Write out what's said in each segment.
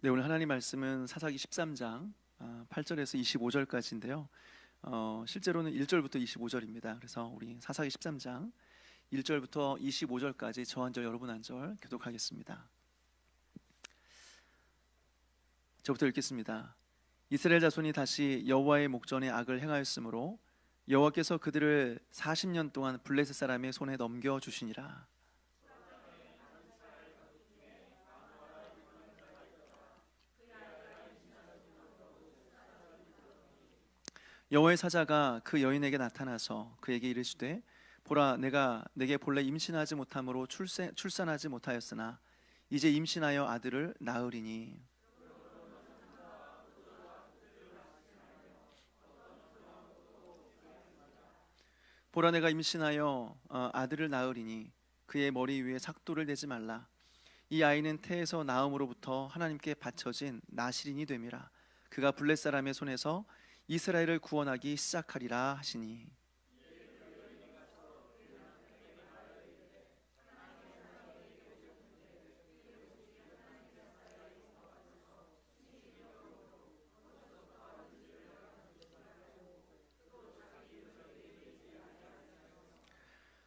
네, 오늘 하나님 말씀은 사사기 13장 8절에서 25절까지인데요. 실제로는 1절부터 25절입니다. 그래서 우리 사사기 13장 1절부터 25절까지 저 한 절 여러분 한 절 교독하겠습니다. 저부터 읽겠습니다. 이스라엘 자손이 다시 여호와의 목전에 악을 행하였으므로 여호와께서 그들을 40년 동안 블레셋 사람의 손에 넘겨 주시니라. 여호와의 사자가 그 여인에게 나타나서 그에게 이르시되 보라, 내가 내게 본래 임신하지 못함으로 출산하지 못하였으나 이제 임신하여 아들을 낳으리니, 보라, 내가 임신하여 아들을 낳으리니 그의 머리 위에 삭도를 대지 말라. 이 아이는 태에서 나음으로부터 하나님께 바쳐진 나실인이 됨이라. 그가 블렛 사람의 손에서 이스라엘을 구원하기 시작하리라 하시니,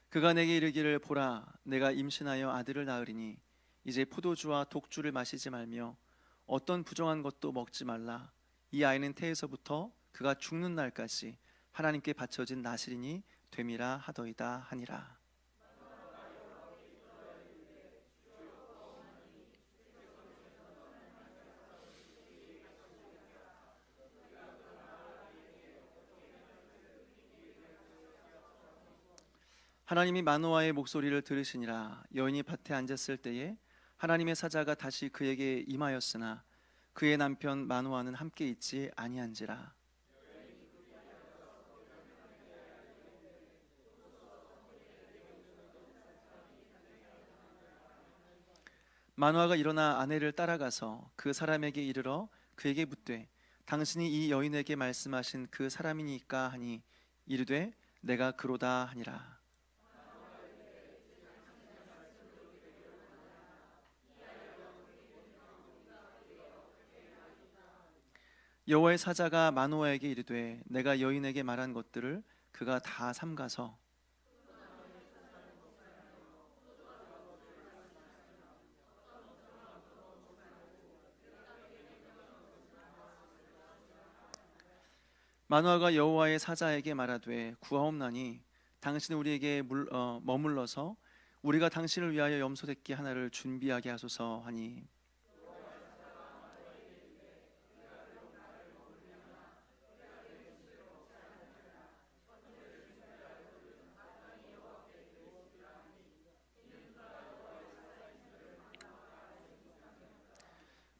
그가 내게 이르기를 보라, 내가 임신하여 아들을 낳으리니 이제 포도주와 독주를 마시지 말며 어떤 부정한 것도 먹지 말라. 이 아이는 태에서부터 그가 죽는 날까지 하나님께 바쳐진 나실인이 됨이라 하더이다 하니라. 하나님이 마노아의 목소리를 들으시니라. 여인이 밭에 앉았을 때에 하나님의 사자가 다시 그에게 임하였으나 그의 남편 마노아는 함께 있지 아니한지라. 마노아가 일어나 아내를 따라가서 그 사람에게 이르러 그에게 묻되 당신이 이 여인에게 말씀하신 그 사람이니까 하니, 이르되 내가 그로다 하니라. 여호와의 사자가 마노아에게 이르되 내가 여인에게 말한 것들을 그가 다 삼가서 마노아가 여호와의 사자에게 말하되 구하옵나니 당신은 우리에게 머물러서 우리가 당신을 위하여 염소새끼 하나를 준비하게 하소서 하니,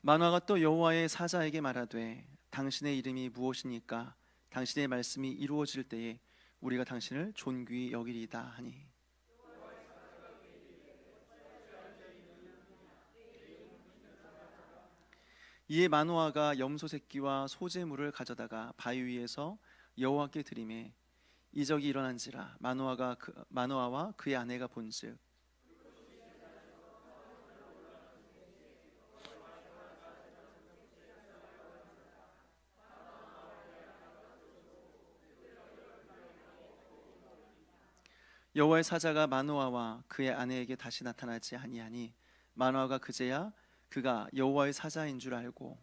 마노아가 또 여호와의 사자에게 말하되 당신의 이름이 무엇이니까 당신의 말씀이 이루어질 때에 우리가 당신을 존귀히 여기리이다 하니, 이에 마노아가 염소 새끼와 소재물을 가져다가 바위 위에서 여호와께 드리매 이적이 일어난지라. 마노아와 그의 아내가 본즉 여호와의 사자가 마노아와 그의 아내에게 다시 나타나지 아니하니, 마노아가 그제야 그가 여호와의 사자인 줄 알고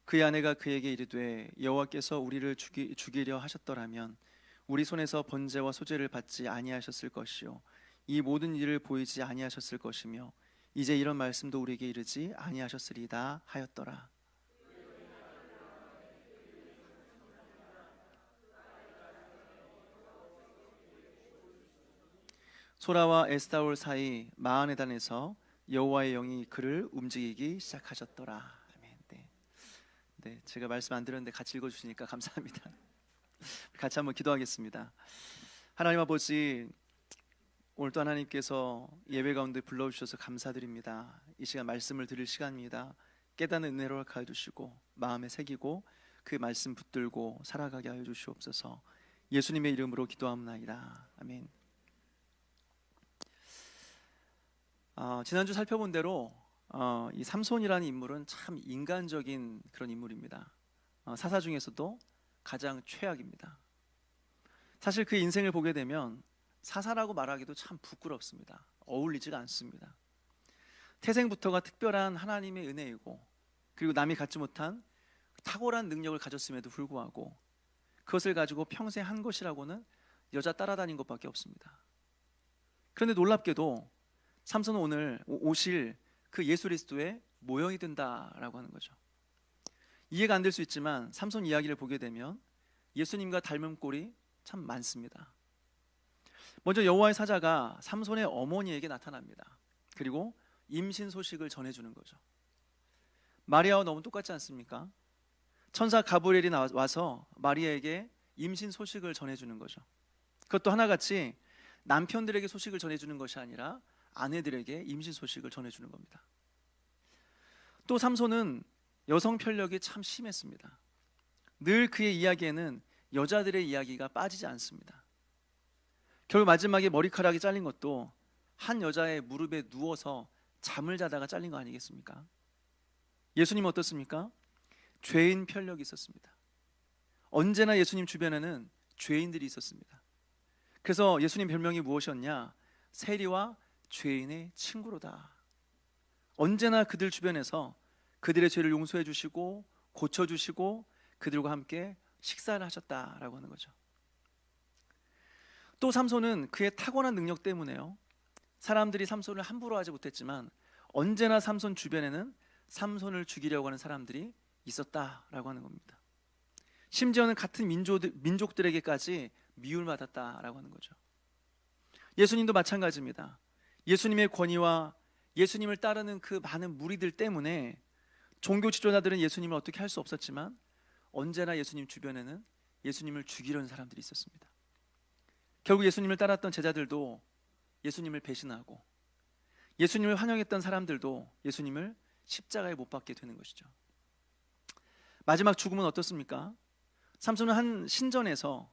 그의 아내가 그에게 이르되 여호와께서 우리를 죽이려 하셨더라면 우리 손에서 번제와 소제를 받지 아니하셨을 것이요 이 모든 일을 보이지 아니하셨을 것이며 이제 이런 말씀도 우리에게 이르지 아니하셨으리다 하였더라. 소라와 에스타올 사이 마하네단에서 여호와의 영이 그를 움직이기 시작하셨더라. 아멘. 네, 제가 말씀 안 드렸는데 같이 읽어주시니까 감사합니다. 같이 한번 기도하겠습니다. 하나님 아버지, 오늘 또 하나님께서 예배 가운데 불러주셔서 감사드립니다. 이 시간 말씀을 드릴 시간입니다. 깨닫는 은혜로 허락하여 주시고 마음에 새기고 그 말씀 붙들고 살아가게 하여 주시옵소서. 예수님의 이름으로 기도하옵나이다. 아멘. 지난주 살펴본 대로 이 삼손이라는 인물은 참 인간적인 그런 인물입니다. 사사 중에서도 가장 최악입니다. 사실 그 인생을 보게 되면 사사라고 말하기도 참 부끄럽습니다. 어울리지가 않습니다. 태생부터가 특별한 하나님의 은혜이고, 그리고 남이 갖지 못한 탁월한 능력을 가졌음에도 불구하고 그것을 가지고 평생 한 것이라고는 여자 따라다닌 것밖에 없습니다. 그런데 놀랍게도 삼손은 오늘 오실 그 예수 그리스도의 모형이 된다라고 하는 거죠. 이해가 안 될 수 있지만 삼손 이야기를 보게 되면 예수님과 닮은 꼴이 참 많습니다. 먼저 여호와의 사자가 삼손의 어머니에게 나타납니다. 그리고 임신 소식을 전해주는 거죠. 마리아와 너무 똑같지 않습니까? 천사 가브리엘이 와서 마리아에게 임신 소식을 전해주는 거죠. 그것도 하나같이 남편들에게 소식을 전해주는 것이 아니라 아내들에게 임신 소식을 전해주는 겁니다. 또 삼손은 여성 편력이 참 심했습니다. 늘 그의 이야기에는 여자들의 이야기가 빠지지 않습니다. 결국 마지막에 머리카락이 잘린 것도 한 여자의 무릎에 누워서 잠을 자다가 잘린 거 아니겠습니까? 예수님은 어떻습니까? 죄인 편력이 있었습니다. 언제나 예수님 주변에는 죄인들이 있었습니다. 그래서 예수님 별명이 무엇이었냐? 세리와 죄인의 친구로다. 언제나 그들 주변에서 그들의 죄를 용서해 주시고 고쳐주시고 그들과 함께 식사를 하셨다라고 하는 거죠. 또 삼손은 그의 타고난 능력 때문에요, 사람들이 삼손을 함부로 하지 못했지만 언제나 삼손 주변에는 삼손을 죽이려고 하는 사람들이 있었다라고 하는 겁니다. 심지어는 같은 민족들에게까지 미움받았다라고 하는 거죠. 예수님도 마찬가지입니다. 예수님의 권위와 예수님을 따르는 그 많은 무리들 때문에 종교 지도자들은 예수님을 어떻게 할 수 없었지만 언제나 예수님 주변에는 예수님을 죽이려는 사람들이 있었습니다. 결국 예수님을 따랐던 제자들도 예수님을 배신하고 예수님을 환영했던 사람들도 예수님을 십자가에 못 박게 되는 것이죠. 마지막 죽음은 어떻습니까? 삼손은 한 신전에서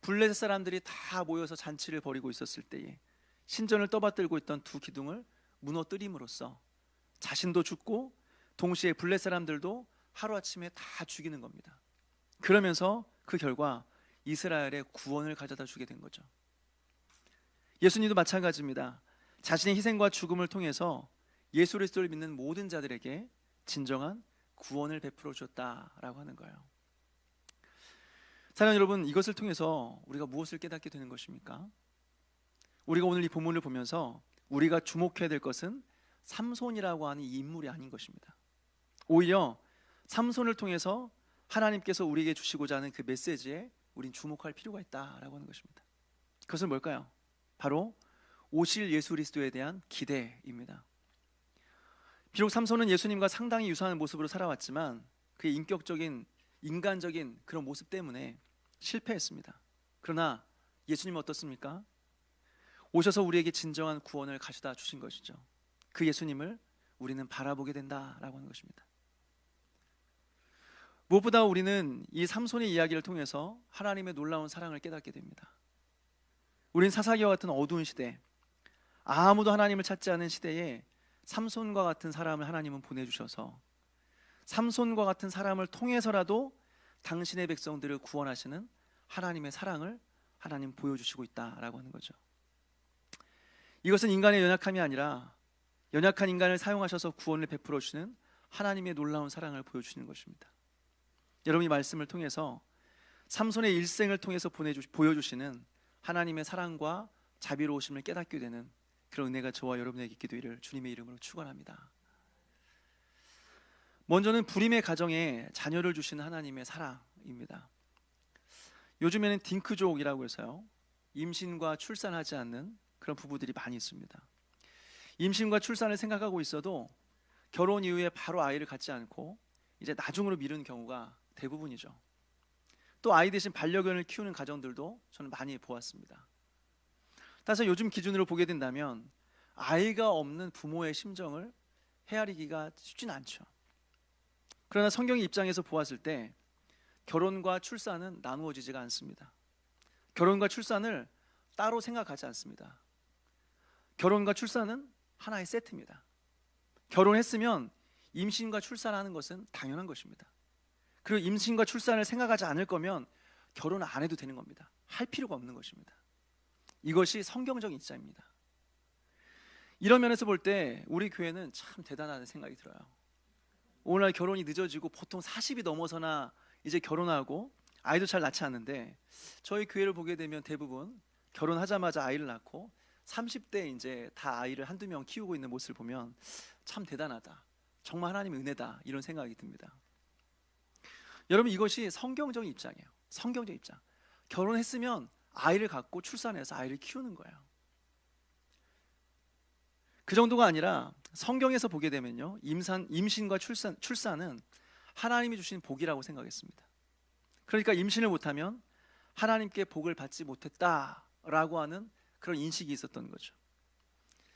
블레셋 사람들이 다 모여서 잔치를 벌이고 있었을 때에 신전을 떠받들고 있던 두 기둥을 무너뜨림으로써 자신도 죽고 동시에 블레셋 사람들도 하루아침에 다 죽이는 겁니다. 그러면서 그 결과 이스라엘의 구원을 가져다 주게 된 거죠. 예수님도 마찬가지입니다. 자신의 희생과 죽음을 통해서 예수 그리스도를 믿는 모든 자들에게 진정한 구원을 베풀어 주었다라고 하는 거예요. 사랑하는 여러분, 이것을 통해서 우리가 무엇을 깨닫게 되는 것입니까? 우리가 오늘 이 본문을 보면서 우리가 주목해야 될 것은 삼손이라고 하는 이 인물이 아닌 것입니다. 오히려 삼손을 통해서 하나님께서 우리에게 주시고자 하는 그 메시지에 우린 주목할 필요가 있다라고 하는 것입니다. 그것은 뭘까요? 바로 오실 예수 그리스도에 대한 기대입니다. 비록 삼손은 예수님과 상당히 유사한 모습으로 살아왔지만 그의 인격적인 인간적인 그런 모습 때문에 실패했습니다. 그러나 예수님은 어떻습니까? 오셔서 우리에게 진정한 구원을 가져다 주신 것이죠. 그 예수님을 우리는 바라보게 된다라고 하는 것입니다. 무엇보다 우리는 이 삼손의 이야기를 통해서 하나님의 놀라운 사랑을 깨닫게 됩니다. 우린 사사기와 같은 어두운 시대, 아무도 하나님을 찾지 않은 시대에 삼손과 같은 사람을 하나님은 보내주셔서 삼손과 같은 사람을 통해서라도 당신의 백성들을 구원하시는 하나님의 사랑을 하나님 보여주시고 있다라고 하는 거죠. 이것은 인간의 연약함이 아니라 연약한 인간을 사용하셔서 구원을 베풀어 주시는 하나님의 놀라운 사랑을 보여주시는 것입니다. 여러분, 이 말씀을 통해서 삼손의 일생을 통해서 보여주시는 하나님의 사랑과 자비로우심을 깨닫게 되는 그런 은혜가 저와 여러분에게 있게 되기를 주님의 이름으로 축원합니다. 먼저는 불임의 가정에 자녀를 주시는 하나님의 사랑입니다. 요즘에는 딩크족이라고 해서요, 임신과 출산하지 않는 그런 부부들이 많이 있습니다. 임신과 출산을 생각하고 있어도 결혼 이후에 바로 아이를 갖지 않고 이제 나중으로 미루는 경우가 대부분이죠. 또 아이 대신 반려견을 키우는 가정들도 저는 많이 보았습니다. 따라서 요즘 기준으로 보게 된다면 아이가 없는 부모의 심정을 헤아리기가 쉽진 않죠. 그러나 성경의 입장에서 보았을 때 결혼과 출산은 나누어지지가 않습니다. 결혼과 출산을 따로 생각하지 않습니다. 결혼과 출산은 하나의 세트입니다. 결혼했으면 임신과 출산하는 것은 당연한 것입니다. 그리고 임신과 출산을 생각하지 않을 거면 결혼 안 해도 되는 겁니다. 할 필요가 없는 것입니다. 이것이 성경적인 입장입니다. 이런 면에서 볼 때 우리 교회는 참 대단하다는 생각이 들어요. 오늘날 결혼이 늦어지고 보통 40이 넘어서나 이제 결혼하고 아이도 잘 낳지 않는데, 저희 교회를 보게 되면 대부분 결혼하자마자 아이를 낳고 30대 이제 다 아이를 한두 명 키우고 있는 모습을 보면 참 대단하다, 정말 하나님의 은혜다, 이런 생각이 듭니다. 여러분, 이것이 성경적인 입장이에요. 성경적 입장. 결혼했으면 아이를 갖고 출산해서 아이를 키우는 거예요. 그 정도가 아니라 성경에서 보게 되면요, 임신과 출산은 하나님이 주신 복이라고 생각했습니다. 그러니까 임신을 못하면 하나님께 복을 받지 못했다라고 하는 그런 인식이 있었던 거죠.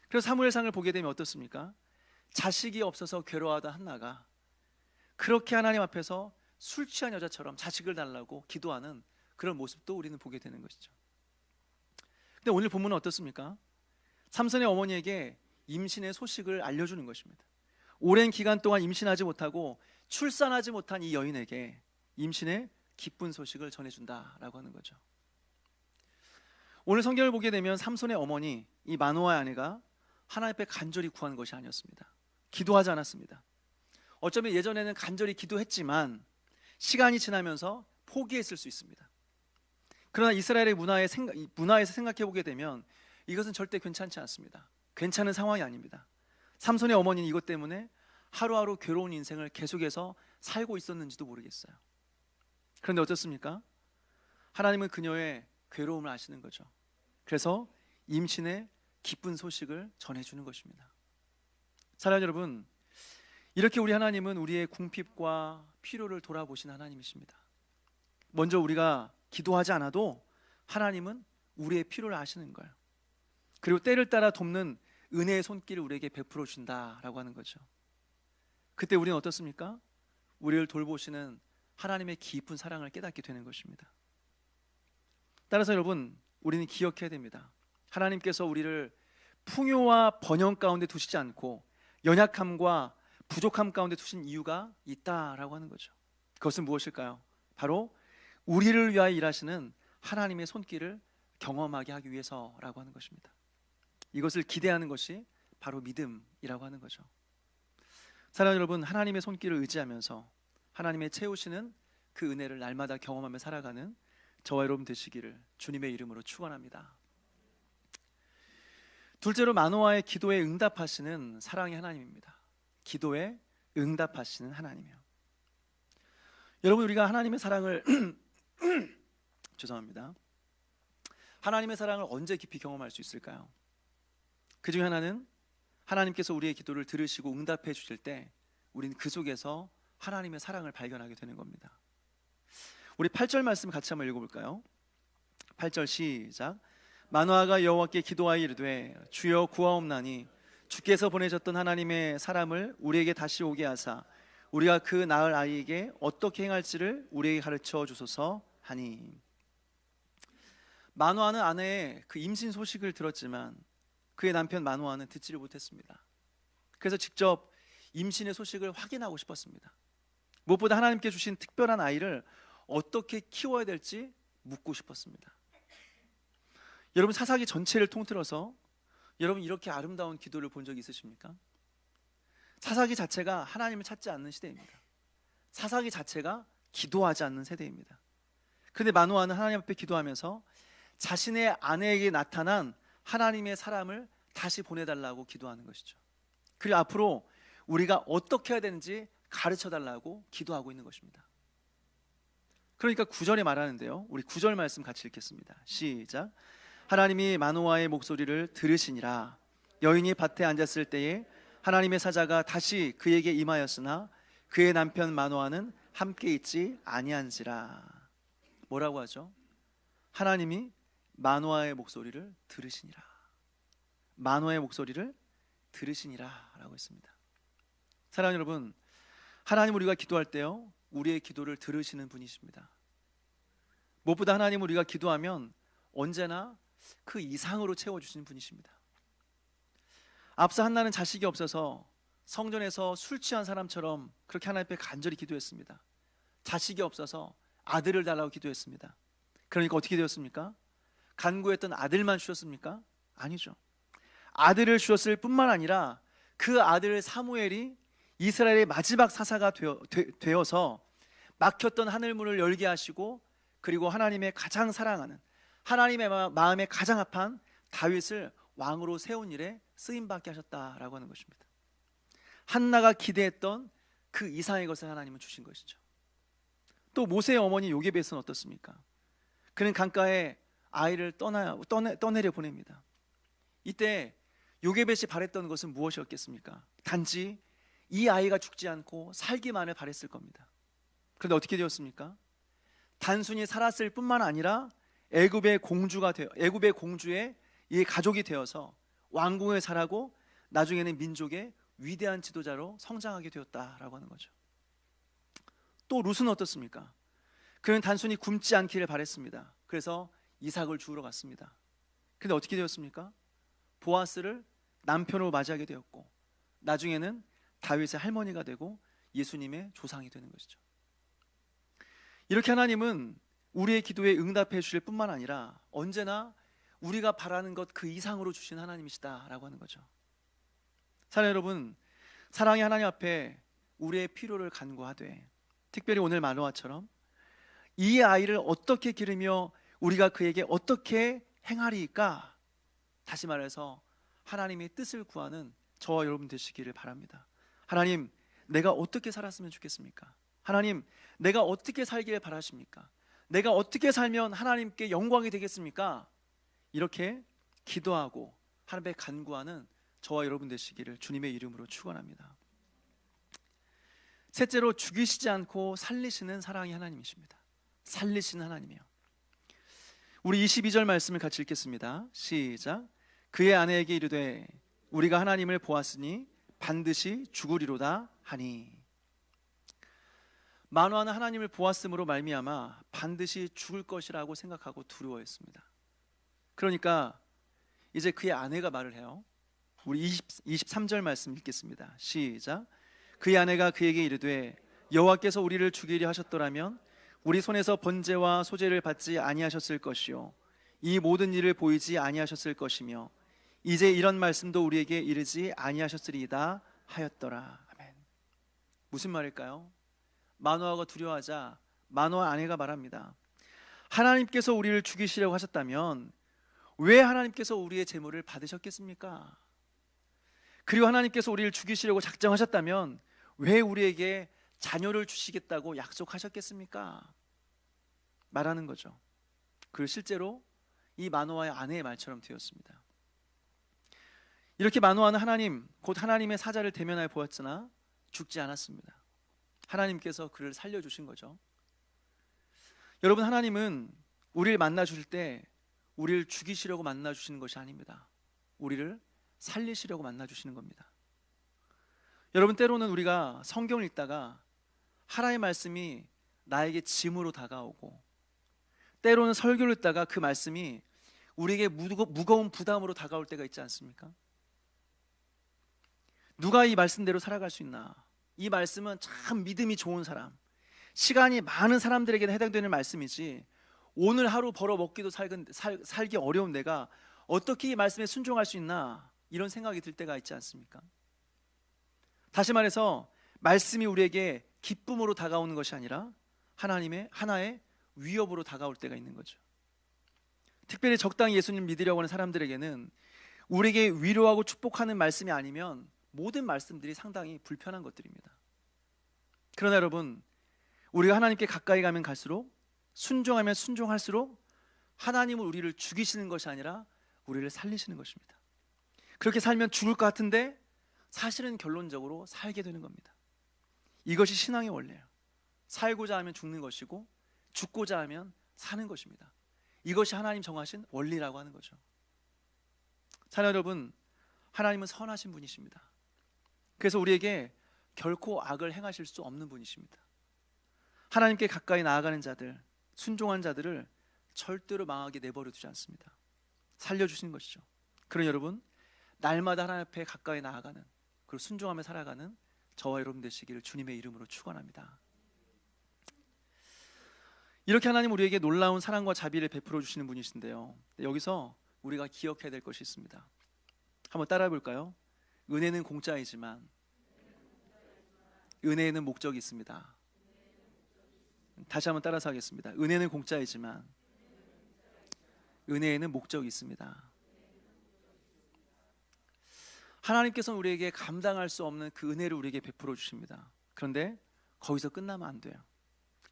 그래서 사무엘상을 보게 되면 어떻습니까? 자식이 없어서 괴로워하던 한나가 그렇게 하나님 앞에서 술 취한 여자처럼 자식을 달라고 기도하는 그런 모습도 우리는 보게 되는 것이죠. 근데 오늘 본문은 어떻습니까? 삼손의 어머니에게 임신의 소식을 알려주는 것입니다. 오랜 기간 동안 임신하지 못하고 출산하지 못한 이 여인에게 임신의 기쁜 소식을 전해준다라고 하는 거죠. 오늘 성경을 보게 되면 삼손의 어머니, 이 마노아의 아내가 하나님 앞에 간절히 구한 것이 아니었습니다. 기도하지 않았습니다. 어쩌면 예전에는 간절히 기도했지만 시간이 지나면서 포기했을 수 있습니다. 그러나 이스라엘의 문화에서 생각해 보게 되면 이것은 절대 괜찮지 않습니다. 괜찮은 상황이 아닙니다. 삼손의 어머니는 이것 때문에 하루하루 괴로운 인생을 계속해서 살고 있었는지도 모르겠어요. 그런데 어떻습니까? 하나님은 그녀의 괴로움을 아시는 거죠. 그래서 임신의 기쁜 소식을 전해주는 것입니다. 사랑하는 여러분, 이렇게 우리 하나님은 우리의 궁핍과 필요를 돌아보신 하나님이십니다. 먼저 우리가 기도하지 않아도 하나님은 우리의 필요를 아시는 거예요. 그리고 때를 따라 돕는 은혜의 손길을 우리에게 베풀어 준다라고 하는 거죠. 그때 우리는 어떻습니까? 우리를 돌보시는 하나님의 깊은 사랑을 깨닫게 되는 것입니다. 따라서 여러분, 우리는 기억해야 됩니다. 하나님께서 우리를 풍요와 번영 가운데 두시지 않고 연약함과 부족함 가운데 두신 이유가 있다라고 하는 거죠. 그것은 무엇일까요? 바로 우리를 위하여 일하시는 하나님의 손길을 경험하게 하기 위해서라고 하는 것입니다. 이것을 기대하는 것이 바로 믿음이라고 하는 거죠. 사랑하는 여러분, 하나님의 손길을 의지하면서 하나님의 채우시는 그 은혜를 날마다 경험하며 살아가는 저와 여러분 되시기를 주님의 이름으로 축원합니다. 둘째로 마노아의 기도에 응답하시는 사랑의 하나님입니다. 기도에 응답하시는 하나님이요. 여러분, 우리가 하나님의 사랑을 죄송합니다. 하나님의 사랑을 언제 깊이 경험할 수 있을까요? 그 중에 하나는 하나님께서 우리의 기도를 들으시고 응답해 주실 때 우리는 그 속에서 하나님의 사랑을 발견하게 되는 겁니다. 우리 8절 말씀 같이 한번 읽어볼까요? 8절 시작. 마노아가 여호와께 기도하여 이르되 주여 구하옵나니 주께서 보내셨던 하나님의 사람을 우리에게 다시 오게 하사 우리가 그 낳을 아이에게 어떻게 행할지를 우리에게 가르쳐 주소서 하니. 마노아는 아내의 그 임신 소식을 들었지만 그의 남편 마노아는 듣지를 못했습니다. 그래서 직접 임신의 소식을 확인하고 싶었습니다. 무엇보다 하나님께 주신 특별한 아이를 어떻게 키워야 될지 묻고 싶었습니다. 여러분, 사사기 전체를 통틀어서 여러분 이렇게 아름다운 기도를 본 적이 있으십니까? 사사기 자체가 하나님을 찾지 않는 시대입니다. 사사기 자체가 기도하지 않는 세대입니다. 그런데 마노아는 하나님 앞에 기도하면서 자신의 아내에게 나타난 하나님의 사람을 다시 보내달라고 기도하는 것이죠. 그리고 앞으로 우리가 어떻게 해야 되는지 가르쳐달라고 기도하고 있는 것입니다. 그러니까 9절에 말하는데요, 우리 9절 말씀 같이 읽겠습니다. 시작. 하나님이 마노아의 목소리를 들으시니라. 여인이 밭에 앉았을 때에 하나님의 사자가 다시 그에게 임하였으나 그의 남편 마노아는 함께 있지 아니한지라. 뭐라고 하죠? 하나님이 마노아의 목소리를 들으시니라. 마노아의 목소리를 들으시니라 라고 했습니다. 사랑하는 여러분, 하나님 우리가 기도할 때요, 우리의 기도를 들으시는 분이십니다. 무엇보다 하나님 우리가 기도하면 언제나 그 이상으로 채워주시는 분이십니다. 앞서 한나는 자식이 없어서 성전에서 술 취한 사람처럼 그렇게 하나님 앞에 간절히 기도했습니다. 자식이 없어서 아들을 달라고 기도했습니다. 그러니까 어떻게 되었습니까? 간구했던 아들만 주셨습니까? 아니죠. 아들을 주었을 뿐만 아니라 그 아들 사무엘이 이스라엘의 마지막 사사가 되어서 막혔던 하늘문을 열게 하시고, 그리고 하나님의 가장 사랑하는, 하나님의 마음에 가장 합한 다윗을 왕으로 세운 일에 쓰임받게 하셨다라고 하는 것입니다. 한나가 기대했던 그 이상의 것을 하나님은 주신 것이죠. 또 모세의 어머니 요게벳은 어떻습니까? 그는 강가에 아이를 떠내려 보냅니다. 이때 요게벳이 바랬던 것은 무엇이었겠습니까? 단지 이 아이가 죽지 않고 살기만을 바랬을 겁니다. 그런데 어떻게 되었습니까? 단순히 살았을 뿐만 아니라 애굽의 공주의 이 가족이 되어서 왕궁에 살고 나중에는 민족의 위대한 지도자로 성장하게 되었다라고 하는 거죠. 또 룻은 어떻습니까? 그는 단순히 굶지 않기를 바랬습니다. 그래서 이삭을 주우러 갔습니다. 그런데 어떻게 되었습니까? 보아스를 남편으로 맞이하게 되었고, 나중에는 다윗의 할머니가 되고 예수님의 조상이 되는 것이죠. 이렇게 하나님은 우리의 기도에 응답해 주실 뿐만 아니라 언제나 우리가 바라는 것 그 이상으로 주신 하나님이시다라고 하는 거죠. 사랑하는 여러분, 사랑의 하나님 앞에 우리의 필요를 간구하되, 특별히 오늘 마노아처럼 이 아이를 어떻게 기르며 우리가 그에게 어떻게 행하리까, 다시 말해서 하나님의 뜻을 구하는 저와 여러분 되시기를 바랍니다. 하나님, 내가 어떻게 살았으면 좋겠습니까? 하나님, 내가 어떻게 살기를 바라십니까? 내가 어떻게 살면 하나님께 영광이 되겠습니까? 이렇게 기도하고 하나님께 간구하는 저와 여러분 되시기를 주님의 이름으로 축원합니다. 셋째로, 죽이시지 않고 살리시는 사랑의 하나님이십니다. 살리시는 하나님이요. 우리 22절 말씀을 같이 읽겠습니다. 시작. 그의 아내에게 이르되 우리가 하나님을 보았으니 반드시 죽으리로다 하니. 마노아는 하나님을 보았으므로 말미암아 반드시 죽을 것이라고 생각하고 두려워했습니다. 그러니까 이제 그의 아내가 말을 해요. 우리 23절 말씀 읽겠습니다. 시작. 그의 아내가 그에게 이르되 여호와께서 우리를 죽이려 하셨더라면 우리 손에서 번제와 소제를 받지 아니하셨을 것이요 이 모든 일을 보이지 아니하셨을 것이며 이제 이런 말씀도 우리에게 이르지 아니하셨으리이다 하였더라. 아멘. 무슨 말일까요? 마노아가 두려워하자 마노아 아내가 말합니다. 하나님께서 우리를 죽이시려고 하셨다면 왜 하나님께서 우리의 재물을 받으셨겠습니까? 그리고 하나님께서 우리를 죽이시려고 작정하셨다면 왜 우리에게 자녀를 주시겠다고 약속하셨겠습니까? 말하는 거죠. 그리고 실제로 이 마노아의 아내의 말처럼 되었습니다. 이렇게 마노아는 하나님, 곧 하나님의 사자를 대면하여 보았으나 죽지 않았습니다. 하나님께서 그를 살려주신 거죠. 여러분, 하나님은 우리를 만나 주실 때 우리를 죽이시려고 만나 주시는 것이 아닙니다. 우리를 살리시려고 만나 주시는 겁니다. 여러분, 때로는 우리가 성경을 읽다가 하나님의 말씀이 나에게 짐으로 다가오고, 때로는 설교를 듣다가 그 말씀이 우리에게 무거운 부담으로 다가올 때가 있지 않습니까? 누가 이 말씀대로 살아갈 수 있나? 이 말씀은 참 믿음이 좋은 사람, 시간이 많은 사람들에게는 해당되는 말씀이지 오늘 하루 벌어먹기도 살기 어려운 내가 어떻게 이 말씀에 순종할 수 있나? 이런 생각이 들 때가 있지 않습니까? 다시 말해서 말씀이 우리에게 기쁨으로 다가오는 것이 아니라 하나님의 하나의 위협으로 다가올 때가 있는 거죠. 특별히 적당히 예수님 믿으려고 하는 사람들에게는 우리에게 위로하고 축복하는 말씀이 아니면 모든 말씀들이 상당히 불편한 것들입니다. 그러나 여러분, 우리가 하나님께 가까이 가면 갈수록, 순종하면 순종할수록 하나님은 우리를 죽이시는 것이 아니라 우리를 살리시는 것입니다. 그렇게 살면 죽을 것 같은데 사실은 결론적으로 살게 되는 겁니다. 이것이 신앙의 원리예요. 살고자 하면 죽는 것이고 죽고자 하면 사는 것입니다. 이것이 하나님 정하신 원리라고 하는 거죠. 사랑하는 여러분, 하나님은 선하신 분이십니다. 그래서 우리에게 결코 악을 행하실 수 없는 분이십니다. 하나님께 가까이 나아가는 자들, 순종한 자들을 절대로 망하게 내버려 두지 않습니다. 살려주시는 것이죠. 그러니 여러분, 날마다 하나님 앞에 가까이 나아가는, 그리고 순종하며 살아가는 저와 여러분 되시기를 주님의 이름으로 축원합니다. 이렇게 하나님 우리에게 놀라운 사랑과 자비를 베풀어 주시는 분이신데요, 여기서 우리가 기억해야 될 것이 있습니다. 한번 따라해 볼까요? 은혜는 공짜이지만 은혜에는 목적이 있습니다. 다시 한번 따라서 하겠습니다. 은혜는 공짜이지만 은혜에는 목적이 있습니다. 하나님께서는 우리에게 감당할 수 없는 그 은혜를 우리에게 베풀어 주십니다. 그런데 거기서 끝나면 안 돼요.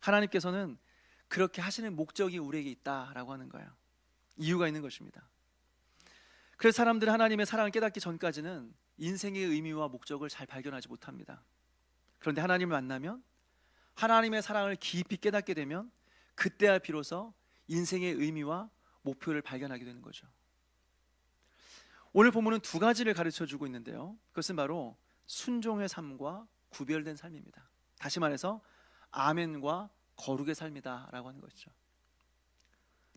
하나님께서는 그렇게 하시는 목적이 우리에게 있다라고 하는 거예요. 이유가 있는 것입니다. 그래서 사람들은 하나님의 사랑을 깨닫기 전까지는 인생의 의미와 목적을 잘 발견하지 못합니다. 그런데 하나님을 만나면, 하나님의 사랑을 깊이 깨닫게 되면 그때야 비로소 인생의 의미와 목표를 발견하게 되는 거죠. 오늘 본문은 두 가지를 가르쳐주고 있는데요, 그것은 바로 순종의 삶과 구별된 삶입니다. 다시 말해서 아멘과 거룩의 삶이다 라고 하는 것이죠.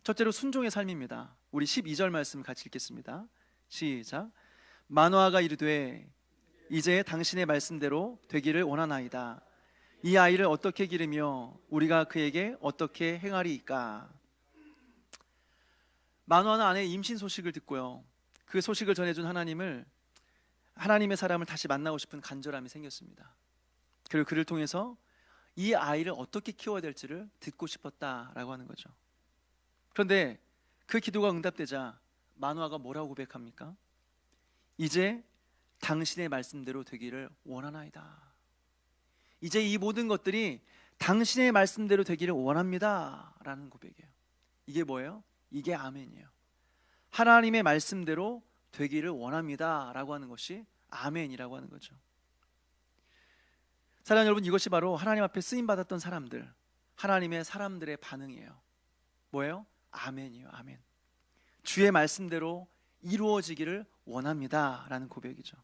첫째로 순종의 삶입니다. 우리 12절 말씀 같이 읽겠습니다. 시작. 마노아가 이르되 이제 당신의 말씀대로 되기를 원하나이다. 이 아이를 어떻게 기르며 우리가 그에게 어떻게 행하리이까. 마노아는 아내의 임신 소식을 듣고요, 그 소식을 전해준 하나님의 사람을 다시 만나고 싶은 간절함이 생겼습니다. 그리고 그를 통해서 이 아이를 어떻게 키워야 될지를 듣고 싶었다라고 하는 거죠. 그런데 그 기도가 응답되자 마노아가 뭐라고 고백합니까? 이제 당신의 말씀대로 되기를 원하나이다. 이제 이 모든 것들이 당신의 말씀대로 되기를 원합니다 라는 고백이에요. 이게 뭐예요? 이게 아멘이에요. 하나님의 말씀대로 되기를 원합니다 라고 하는 것이 아멘이라고 하는 거죠. 사랑하는 여러분, 이것이 바로 하나님 앞에 쓰임받았던 사람들, 하나님의 사람들의 반응이에요. 뭐예요? 아멘이에요. 아멘. 주의 말씀대로 이루어지기를 원합니다 라는 고백이죠.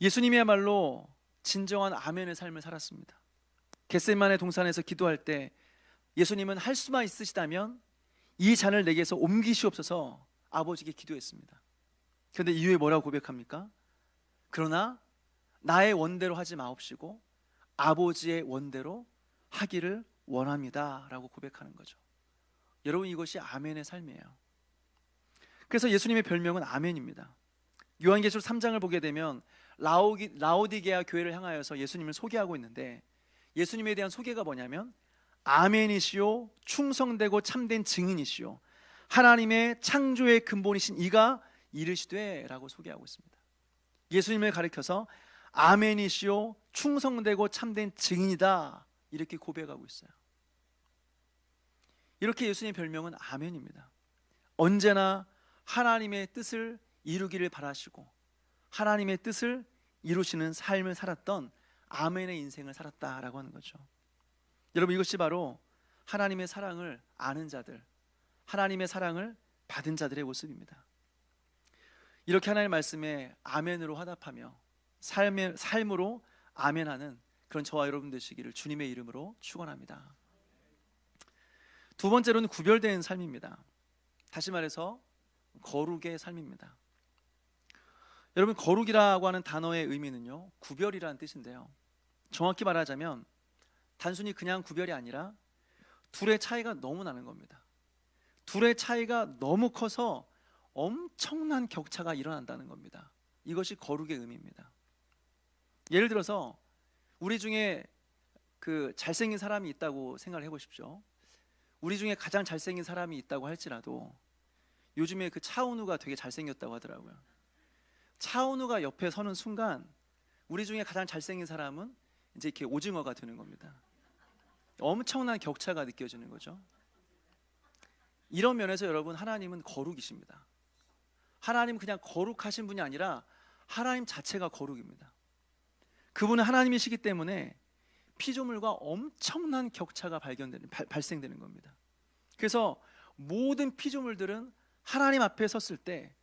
예수님이야말로 진정한 아멘의 삶을 살았습니다. 겟세마네 동산에서 기도할 때 예수님은 할 수만 있으시다면 이 잔을 내게서 옮기시옵소서 아버지께 기도했습니다. 그런데 이후에 뭐라고 고백합니까? 그러나 나의 원대로 하지 마옵시고 아버지의 원대로 하기를 원합니다 라고 고백하는 거죠. 여러분, 이것이 아멘의 삶이에요. 그래서 예수님의 별명은 아멘입니다. 요한계시록 3장을 보게 되면 라오디게아 교회를 향하여서 예수님을 소개하고 있는데, 예수님에 대한 소개가 뭐냐면 아멘이시오, 충성되고 참된 증인이시오, 하나님의 창조의 근본이신 이가 이르시되 라고 소개하고 있습니다. 예수님을 가리켜서 아멘이시오, 충성되고 참된 증인이다 이렇게 고백하고 있어요. 이렇게 예수님의 별명은 아멘입니다. 언제나 하나님의 뜻을 이루기를 바라시고 하나님의 뜻을 이루시는 삶을 살았던 아멘의 인생을 살았다라고 하는 거죠. 여러분, 이것이 바로 하나님의 사랑을 아는 자들, 하나님의 사랑을 받은 자들의 모습입니다. 이렇게 하나님의 말씀에 아멘으로 화답하며 삶으로 아멘하는 그런 저와 여러분 되시기를 주님의 이름으로 축원합니다. 두 번째로는 구별된 삶입니다. 다시 말해서 거룩의 삶입니다. 여러분, 거룩이라고 하는 단어의 의미는요, 구별이라는 뜻인데요, 정확히 말하자면 단순히 그냥 구별이 아니라 둘의 차이가 너무 나는 겁니다. 둘의 차이가 너무 커서 엄청난 격차가 일어난다는 겁니다. 이것이 거룩의 의미입니다. 예를 들어서 우리 중에 그 잘생긴 사람이 있다고 생각을 해보십시오. 우리 중에 가장 잘생긴 사람이 있다고 할지라도 요즘에 그 차은우가 되게 잘생겼다고 하더라고요. 차은우가 옆에 서는 순간 우리 중에 가장 잘생긴 사람은 이제 이렇게 오징어가 되는 겁니다. 엄청난 격차가 느껴지는 거죠. 이런 면에서 여러분, 하나님은 거룩이십니다. 하나님은 그냥 거룩하신 분이 아니라 하나님 자체가 거룩입니다. 그분은 하나님이시기 때문에 피조물과 엄청난 격차가 발생되는 겁니다. 그래서 모든 피조물들은 하나님 앞에 섰을 때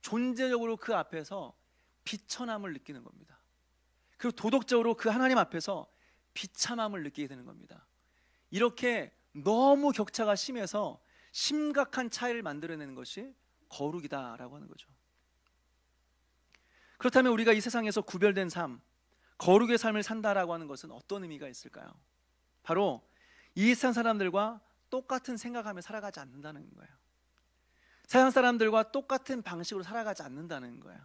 존재적으로 그 앞에서 비천함을 느끼는 겁니다. 그리고 도덕적으로 그 하나님 앞에서 비참함을 느끼게 되는 겁니다. 이렇게 너무 격차가 심해서 심각한 차이를 만들어내는 것이 거룩이다라고 하는 거죠. 그렇다면 우리가 이 세상에서 구별된 삶, 거룩의 삶을 산다라고 하는 것은 어떤 의미가 있을까요? 바로 이 세상 사람들과 똑같은 생각하며 살아가지 않는다는 거예요. 세상 사람들과 똑같은 방식으로 살아가지 않는다는 거예요.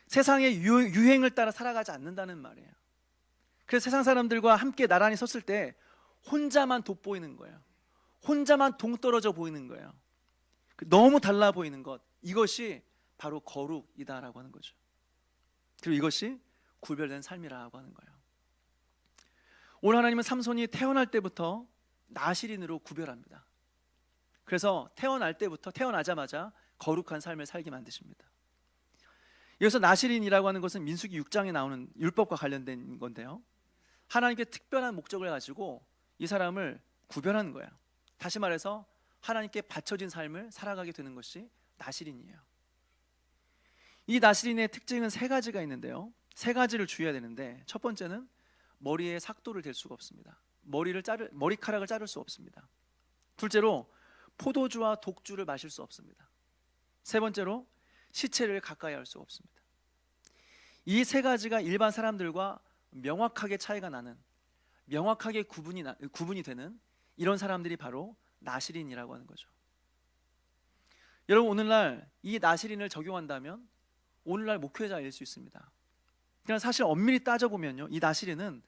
세상의 유행을 따라 살아가지 않는다는 말이에요. 그래서 세상 사람들과 함께 나란히 섰을 때 혼자만 돋보이는 거예요. 혼자만 동떨어져 보이는 거예요. 너무 달라 보이는 것, 이것이 바로 거룩이다라고 하는 거죠. 그리고 이것이 구별된 삶이라고 하는 거예요. 오늘 하나님은 삼손이 태어날 때부터 나실인으로 구별합니다. 그래서 태어나자마자 거룩한 삶을 살게 만드십니다. 여기서 나실인이라고 하는 것은 민수기 6장에 나오는 율법과 관련된 건데요, 하나님께 특별한 목적을 가지고 이 사람을 구별하는 거예요. 다시 말해서 하나님께 바쳐진 삶을 살아가게 되는 것이 나실인이에요. 이 나실인의 특징은 세 가지가 있는데요, 세 가지를 주의해야 되는데, 첫 번째는 머리에 삭도를 댈 수가 없습니다. 머리카락을 자를 수 없습니다. 둘째로 포도주와 독주를 마실 수 없습니다. 세 번째로 시체를 가까이 할 수가 없습니다. 이 세 가지가 일반 사람들과 명확하게 차이가 나는, 명확하게 구분이 되는 이런 사람들이 바로 나실인이라고 하는 거죠. 여러분, 오늘날 이 나실인을 적용한다면 오늘날 목회자일 수 있습니다. 그냥 사실 엄밀히 따져보면요, 이 나실인은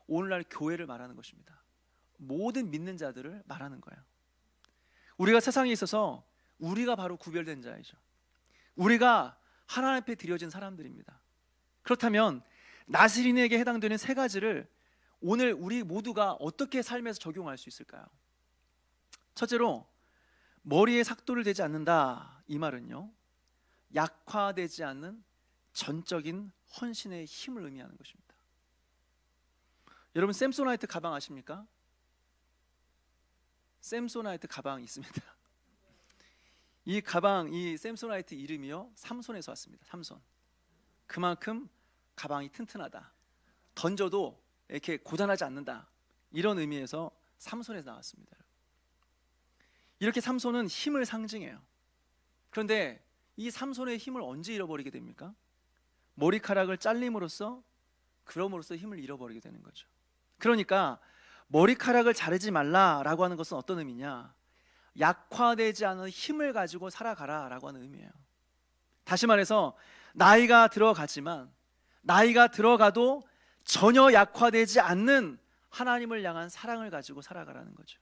오늘날 교회를 말하는 것입니다. 모든 믿는 자들을 말하는 거예요. 우리가 세상에 있어서 우리가 바로 구별된 자이죠. 우리가 하나님 앞에 드려진 사람들입니다. 그렇다면 나실인에게 해당되는 세 가지를 오늘 우리 모두가 어떻게 삶에서 적용할 수 있을까요? 첫째로, 머리에 삭도를 대지 않는다, 이 말은요, 약화되지 않는 전적인 헌신의 힘을 의미하는 것입니다. 여러분, 샘소나이트 가방 아십니까? 샘소나이트 가방 있습니다. 이 가방, 이 샘소나이트 이름이요, 삼손에서 왔습니다. 삼손. 그만큼 가방이 튼튼하다, 던져도 이렇게 고장나지 않는다, 이런 의미에서 삼손에서 나왔습니다. 이렇게 삼손은 힘을 상징해요. 그런데 이 삼손의 힘을 언제 잃어버리게 됩니까? 머리카락을 잘림으로써, 그럼으로써 힘을 잃어버리게 되는 거죠. 그러니까 머리카락을 자르지 말라라고 하는 것은 어떤 의미냐, 약화되지 않은 힘을 가지고 살아가라라고 하는 의미예요. 다시 말해서 나이가 들어가도 전혀 약화되지 않는 하나님을 향한 사랑을 가지고 살아가라는 거죠.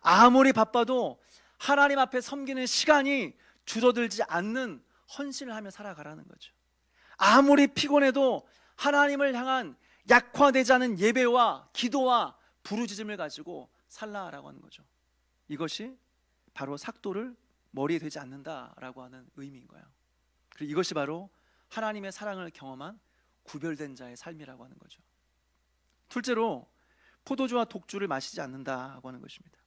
아무리 바빠도 하나님 앞에 섬기는 시간이 줄어들지 않는 헌신을 하며 살아가라는 거죠. 아무리 피곤해도 하나님을 향한 약화되지 않은 예배와 기도와 부르짖음을 가지고 살라라고 하는 거죠. 이것이 바로 삭도를 머리에 대지 않는다라고 하는 의미인 거예요. 그리고 이것이 바로 하나님의 사랑을 경험한 구별된 자의 삶이라고 하는 거죠. 둘째로, 포도주와 독주를 마시지 않는다고 하는 것입니다.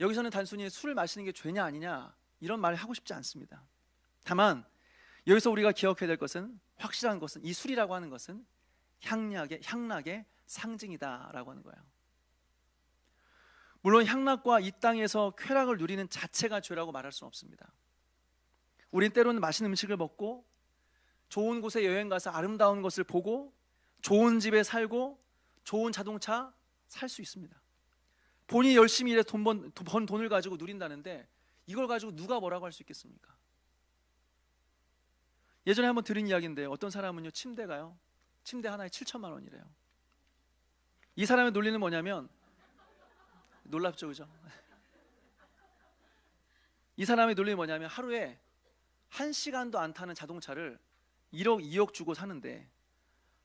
여기서는 단순히 술을 마시는 게 죄냐 아니냐 이런 말을 하고 싶지 않습니다. 다만 여기서 우리가 기억해야 될 것은, 확실한 것은, 이 술이라고 하는 것은 향락의 상징이다라고 하는 거예요. 물론 향락과 이 땅에서 쾌락을 누리는 자체가 죄라고 말할 수는 없습니다. 우린 때로는 맛있는 음식을 먹고 좋은 곳에 여행 가서 아름다운 것을 보고 좋은 집에 살고 좋은 자동차 살 수 있습니다. 본인이 열심히 일해 번 돈을 가지고 누린다는데 이걸 가지고 누가 뭐라고 할 수 있겠습니까? 예전에 한번 들은 이야기인데, 어떤 사람은요, 침대 하나에 7천만 원이래요. 이 사람의 논리는 뭐냐면, 놀랍죠, 그죠? 이 사람의 논리는 뭐냐면, 하루에 1시간도 안 타는 자동차를 1억, 2억 주고 사는데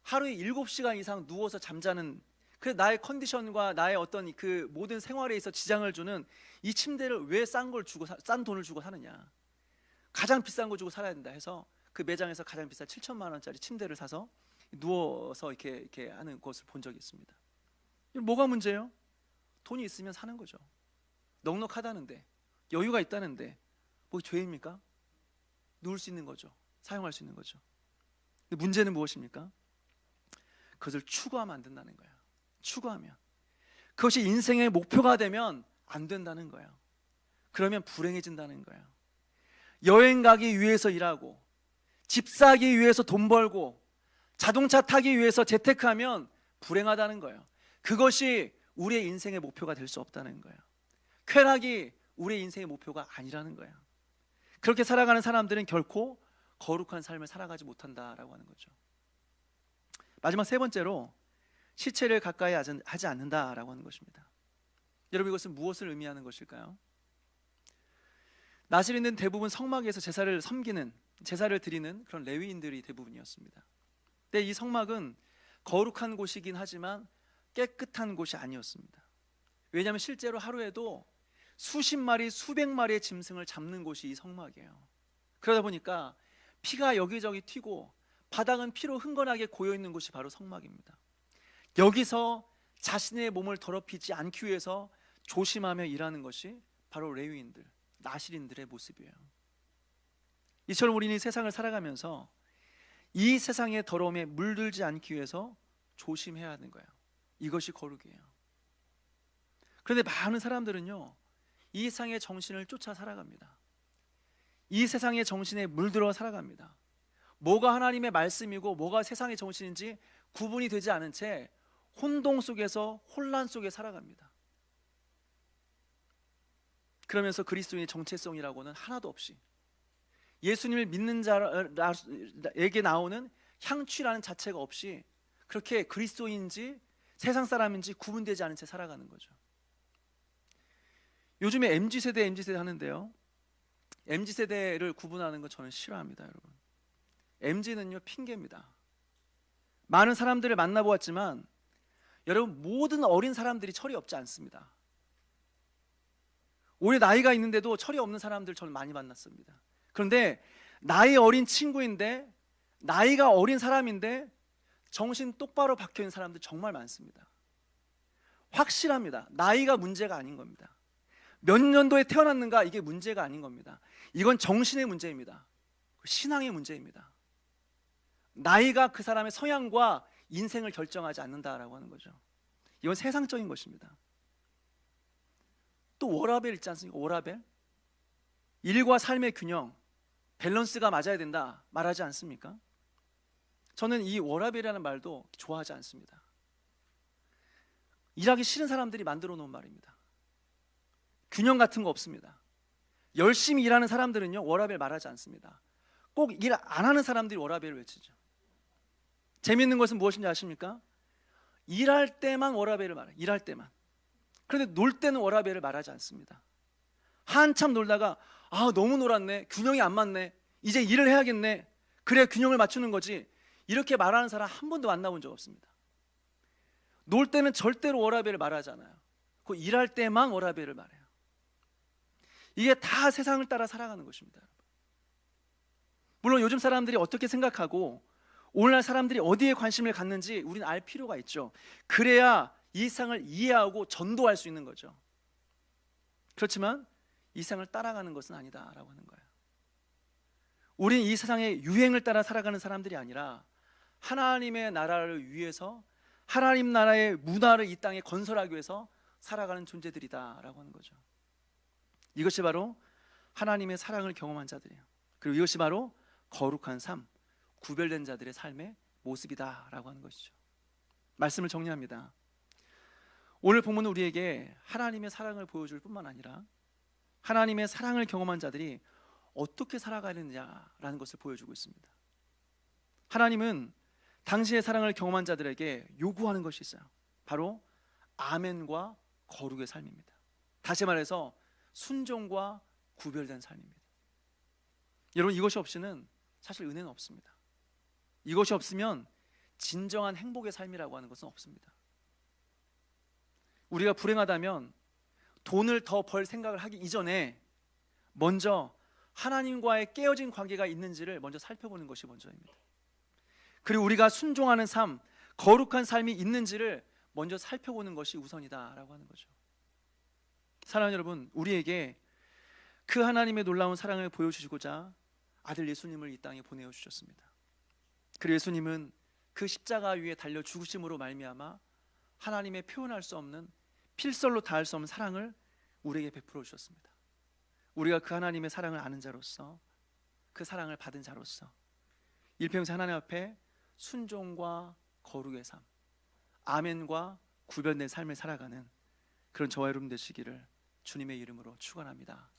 하루에 7시간 이상 누워서 잠자는, 그 나의 컨디션과 나의 어떤 그 모든 생활에 있어 지장을 주는 이 침대를 왜 싼 돈을 주고 사느냐, 가장 비싼 거 주고 살아야 된다 해서 그 매장에서 가장 비싼 7천만 원짜리 침대를 사서 누워서 이렇게 하는 것을 본 적이 있습니다. 뭐가 문제예요? 돈이 있으면 사는 거죠. 넉넉하다는데, 여유가 있다는데 뭐 죄입니까? 누울 수 있는 거죠. 사용할 수 있는 거죠. 근데 문제는 무엇입니까? 그것을 추구하면 안 된다는 거예요. 추구하면, 그것이 인생의 목표가 되면 안 된다는 거예요. 그러면 불행해진다는 거예요. 여행 가기 위해서 일하고 집 사기 위해서 돈 벌고 자동차 타기 위해서 재테크하면 불행하다는 거예요. 그것이 우리의 인생의 목표가 될 수 없다는 거예요. 쾌락이 우리의 인생의 목표가 아니라는 거예요. 그렇게 살아가는 사람들은 결코 거룩한 삶을 살아가지 못한다라고 하는 거죠. 마지막 세 번째로 시체를 가까이 하지 않는다라고 하는 것입니다. 여러분, 이것은 무엇을 의미하는 것일까요? 나시린은 대부분 성막에서 제사를 섬기는, 제사를 드리는 그런 레위인들이 대부분이었습니다. 근데 이 성막은 거룩한 곳이긴 하지만 깨끗한 곳이 아니었습니다. 왜냐하면 실제로 하루에도 수십 마리, 수백 마리의 짐승을 잡는 곳이 이 성막이에요. 그러다 보니까 피가 여기저기 튀고 바닥은 피로 흥건하게 고여있는 곳이 바로 성막입니다. 여기서 자신의 몸을 더럽히지 않기 위해서 조심하며 일하는 것이 바로 레위인들, 나실인들의 모습이에요. 이처럼 우리는 이 세상을 살아가면서 이 세상의 더러움에 물들지 않기 위해서 조심해야 하는 거예요. 이것이 거룩이에요. 그런데 많은 사람들은요, 이 세상의 정신을 쫓아 살아갑니다. 이 세상의 정신에 물들어 살아갑니다. 뭐가 하나님의 말씀이고 뭐가 세상의 정신인지 구분이 되지 않은 채 혼동 속에서 혼란 속에 살아갑니다. 그러면서 그리스도인의 정체성이라고는 하나도 없이 예수님을 믿는 자에게 나오는 향취라는 자체가 없이 그렇게 그리스도인지 세상 사람인지 구분되지 않은 채 살아가는 거죠. 요즘에 MZ세대 하는데요, MZ세대를 구분하는 거 저는 싫어합니다. 여러분, MZ는요 핑계입니다. 많은 사람들을 만나보았지만 여러분, 모든 어린 사람들이 철이 없지 않습니다. 오히려 나이가 있는데도 철이 없는 사람들 저는 많이 만났습니다. 그런데 나이 어린 친구인데, 나이가 어린 사람인데 정신 똑바로 박혀있는 사람들 정말 많습니다. 확실합니다. 나이가 문제가 아닌 겁니다. 몇 년도에 태어났는가, 이게 문제가 아닌 겁니다. 이건 정신의 문제입니다. 신앙의 문제입니다. 나이가 그 사람의 성향과 인생을 결정하지 않는다라고 하는 거죠. 이건 세상적인 것입니다. 또 워라벨 있지 않습니까? 워라벨, 일과 삶의 균형, 밸런스가 맞아야 된다 말하지 않습니까? 저는 이 워라벨이라는 말도 좋아하지 않습니다. 일하기 싫은 사람들이 만들어 놓은 말입니다. 균형 같은 거 없습니다. 열심히 일하는 사람들은요 워라벨 말하지 않습니다. 꼭 일 안 하는 사람들이 워라벨을 외치죠. 재미있는 것은 무엇인지 아십니까? 일할 때만 워라벨을 말해요. 일할 때만. 그런데 놀 때는 워라벨을 말하지 않습니다. 한참 놀다가 너무 놀았네, 균형이 안 맞네, 이제 일을 해야겠네, 그래야 균형을 맞추는 거지, 이렇게 말하는 사람 한 번도 만나본 적 없습니다. 놀 때는 절대로 워라벨을 말하지 않아요. 그 일할 때만 워라벨을 말해요. 이게 다 세상을 따라 살아가는 것입니다. 물론 요즘 사람들이 어떻게 생각하고 오늘날 사람들이 어디에 관심을 갖는지 우리는 알 필요가 있죠. 그래야 이 세상을 이해하고 전도할 수 있는 거죠. 그렇지만 이 세상을 따라가는 것은 아니다라고 하는 거예요. 우리는 이 세상의 유행을 따라 살아가는 사람들이 아니라 하나님의 나라를 위해서, 하나님 나라의 문화를 이 땅에 건설하기 위해서 살아가는 존재들이다라고 하는 거죠. 이것이 바로 하나님의 사랑을 경험한 자들이에요. 그리고 이것이 바로 거룩한 삶, 구별된 자들의 삶의 모습이다라고 하는 것이죠. 말씀을 정리합니다. 오늘 본문은 우리에게 하나님의 사랑을 보여줄 뿐만 아니라 하나님의 사랑을 경험한 자들이 어떻게 살아가느냐라는 것을 보여주고 있습니다. 하나님은 당신의 사랑을 경험한 자들에게 요구하는 것이 있어요. 바로 아멘과 거룩의 삶입니다. 다시 말해서 순종과 구별된 삶입니다. 여러분, 이것이 없이는 사실 은혜는 없습니다. 이것이 없으면 진정한 행복의 삶이라고 하는 것은 없습니다. 우리가 불행하다면 돈을 더 벌 생각을 하기 이전에 먼저 하나님과의 깨어진 관계가 있는지를 먼저 살펴보는 것이 먼저입니다. 그리고 우리가 순종하는 삶, 거룩한 삶이 있는지를 먼저 살펴보는 것이 우선이다라고 하는 거죠. 사랑하는 여러분, 우리에게 그 하나님의 놀라운 사랑을 보여주시고자 아들 예수님을 이 땅에 보내어 주셨습니다. 그리고 예수님은 그 십자가 위에 달려 죽으심으로 말미암아 하나님의 표현할 수 없는, 필설로 다할 수 없는 사랑을 우리에게 베풀어 주셨습니다. 우리가 그 하나님의 사랑을 아는 자로서, 그 사랑을 받은 자로서 일평생 하나님 앞에 순종과 거룩의 삶, 아멘과 구별된 삶을 살아가는 그런 저와 여러분 되시기를 주님의 이름으로 축원합니다.